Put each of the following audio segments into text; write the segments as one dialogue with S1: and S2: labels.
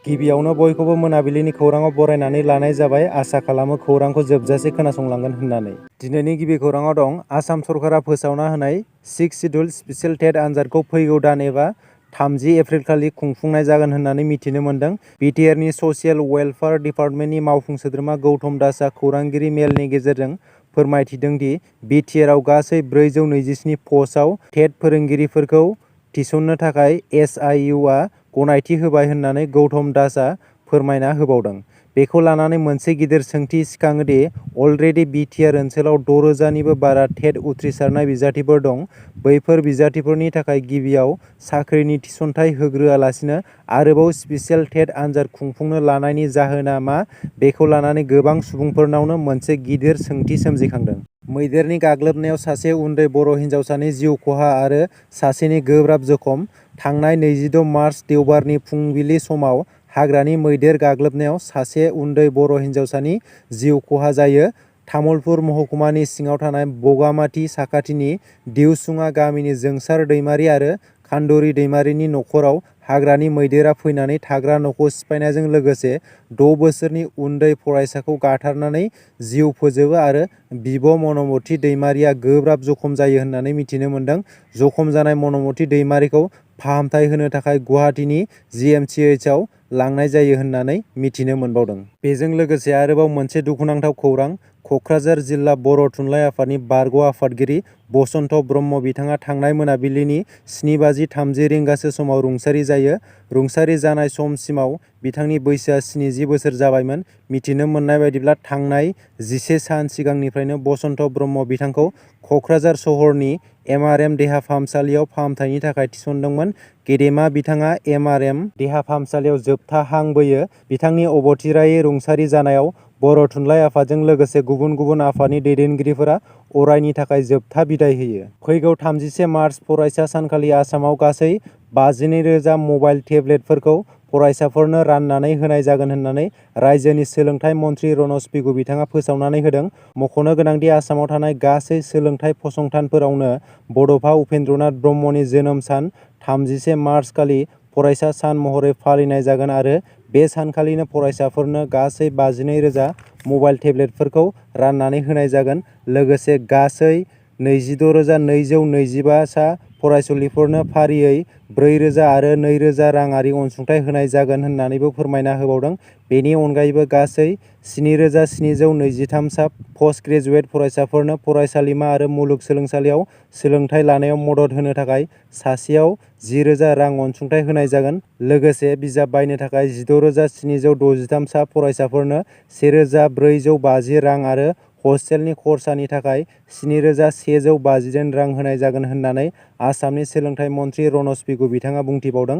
S1: गिबियावनो बयखौबो मोनाबिलिनि खौराङाव बरायनानै लानाय जाबाय। आसा खालामो खौरांखौ जोबजासे खोनासंलांगोन होननानै। दिनैनि गिबि खौराङाव दं आसाम सरकारा फोसावना होनाय 6 शिड्युल स्पेशेल टेट आनजादखौ फैगौ दान एबा 30 एप्रिलखालि खुंफुंनाय जागोन होननानै मिथिनो मोन्दों। बिटिआरनि ससियेल वेलफेयार डिपार्टमेन्टनि मावफुं सोद्रोमा गौतम दासआ खौरांगिरि मेलनि गेजेरजों फोरमायथिदों दि बिटिआरआव गासै 427 पस्टआव टेट फोरोंगिरिफोरखौ थिसननो थाखाय एसआइइउआ गनायथि होबाय होननानै गौतम दासआ फोरमायना होबावदों। बेखौ लानानै मोनसे गिदिर सोंथि सिखाङो दि अलरेडि बिटिआर ओनसोलाव 6,000 निबो बारा टेट उथ्रिसारनाय बिजाथिफोर दं। बैफोर बिजाथिफोरनि थाखाय गिबियाव साख्रिनि थिसनथाइ होग्रोआलासिनो आरोबाव स्पेशेल टेट आनजाद खुंफुंनो लानायनि जाहोना मा? बेखौ लानानै गोबां सुबुंफोरनावनो मोनसे गिदिर सोंथि सोमजिखांदों। मैदेरनि गाग्लोबनायाव सासे उन्दै बर' हिन्जावसानि जिउ खहा आरो सासेनि गोब्राब जखम। थांनाय 26 मार्च देवबारनि फुंबिलि समाव हाग्रानि मैदेर गाग्लोबनायाव सासे उन्दै बर' हिन्जावसानि जिउ खहा जायो। तामुलपुर महकुमानि सिङाव थानाय बगामाथि साखाथिनि दिउसुङा गामिनि जोंसार दैमारि आरो खान्दुरि दैमारिनि नखराव हाग्रानि मैदेरा फैनानै थाग्रा न'खौ सिफायनायजों लोगोसे 6 बोसोरनि उन्दै फरायसाखौ गाथारनानै जिउ फोजोबो आरो बिब' मनमति दैमारिया गोब्राब जखम जायो होननानै मिथिनो मोन्दों। जखम जानाय मनमति दैमारिखौ फाहामथाय होनो थाखाय गुवाहाटीनि जिएमसिएचआव लांनाय जायो होननानै मिथिनो मोनबावदों। बेजों लोगोसे आरोबाव मोनसे दुखुनांथाव खौरां। कक्राझार जिल्ला बर' थुनलाइ आफादनि बारग' आफादगिरि बसन्त ब्रह्म बिथाङा थांनाय मोनाबिलिनि 7:30 रिंगासो समाव रुंसारि जायो। रुंसारि जानाय समसिमाव बिथांनि बैसोआ 70 बोसोर जाबायमोन। मिथिनो मोननाय बायदिब्ला थांनाय 11 सान सिगांनिफ्रायनो बसन्त ब्रह्म बिथांखौ कक्राझार सहरनि एमआरएम देहा फाहामसालियाव फाहामथायनि थाखाय थिसनदोंमोन। गेदेमा बिथाङा एमआरएम देहा फाहामसालियाव जोबथा हां बोयो। बिथांनि अबथिरायै रुंसारि जानायाव बर' थुनलाइ आफादजों लोगोसे गुबुन गुबुन आफादनि दैदेनगिरिफोरा अरायनि थाखाय जोबथा बिदाय होयो। फैगौ 31 मार्च फरायसा सानखालि आसामाव गासै 52,000 मबाइल टेब्लेटफोरखौ फरायसाफोरनो राननानै होनाय जागोन होननानै रायजोनि सोलोंथाइ मन्थ्रि रनज पेगु बिथाङा फोसावनानै होदों। मख'नो गोनांदि आसामाव थानाय गासै सोलोंथाइ फसंथानफोरावनो बड'फा उपेन्द्रनाथ ब्रह्मनि जोनोम सान 31 मार्च खालि फरायसा सान महरै फालिनाय जागोन आरो बे सानखालिनो फरायसाफोरनो गासै 52,000 मबाइल टेब्लेटफोरखौ राननानै होनाय जागोन। लोगोसे गासै 26,225 सा फरायसुलिफोरनो फारियै 4,000 आरो 2,000 राङारि अनसुंथाइ होनाय जागोन होननानैबो फोरमायना होबावदों। बेनि अनगायैबो गासै 7,723 सा पस्ट ग्रेजुवेट फरायसाफोरनो फरायसालिमा आरो मुलुगसोलोंसालियाव सोलोंथाइ लानायाव मदद होनो थाखाय सासेयाव 10,000 रां अनसुंथाइ होनाय जागोन। लोगोसे बिजाब बायनो थाखाय 16,763 सा फरायसाफोरनो 1,450 रां आरो हस्टेलनि खरसानि थाखाय 7,158 रां होनाय जागोन होननानै आसामनि सोलोंथाइ मन्थ्रि रनज पेगु बिथाङा बुंथिबावदों।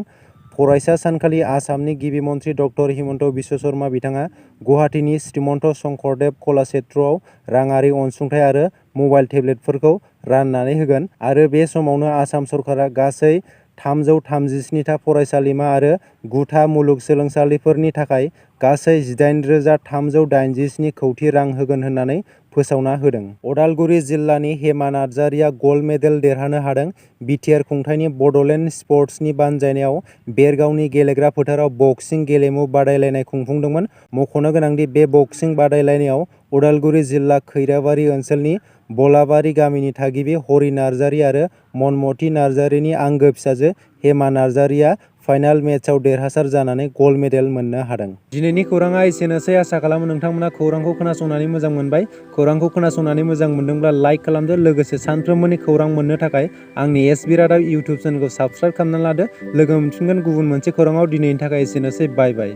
S1: फरायसा सानखालि आसामनि गिबि मन्थ्रि डक्टर हिमन्त बिश्व शर्मा बिथाङा गुवाहाटीनि श्रीमन्त शंकरदेव कलाक्षेत्रआव राङारि अनसुंथाइ आरो मबाइल टेब्लेटफोरखौ राननानै होगोन आरो बे समावनो आसाम सरकारा गासै 337 था फरायसालिमा आरो 9 था मुलुगसोलोंसालिफोरनि थाखाय गासै 18,387 कौटि रां होगोन होननानै फोसावना होदों। अदालगुरि जिल्लानि हेमा नार्जारिया गल्ड मेडेल देरहानो हादों। बिटिआर खुंथायनि बड'लेण्ड स्पर्ट्सनि बानजायनायाव बेरगावनि गेलेग्रा फोथाराव बक्सिं गेलेमु बादायलायनाय खुंफुंदोंमोन। मख'नो गोनांदि बे बक्सिं बादायलायनायाव उदालगुरि जिल्ला खैराबारि ओनसोलनि बलाबारि गामिनि थागिबि हरि नार्जारि आरो मनमति नार्जारिनि आंगो फिसाजो हेमा नार्जारिया फाइनाल मेचआव देरहासार जानानै गल्ड मेडेल मोननो हादों। दिनैनि खौराङा एसेनोसै। आसा खालामो नोंथांमोना खौरांखौ खोनासंनानै मोजां मोनबाय। खौरांखौ खोनासंनानै मोजां मोनदोंब्ला लाइक खालामदो। लोगोसे सानफ्रोमबोनि खौरां मोननो थाखाय आंनि एसबि रादाब इउटुब चेनेलखौ साबस्क्राइब खालामना लादो। लोगो मोनफिनगोन गुबुन मोनसे खौराङाव। दिनैनि थाखाय एसेनोसै। बाय बाय।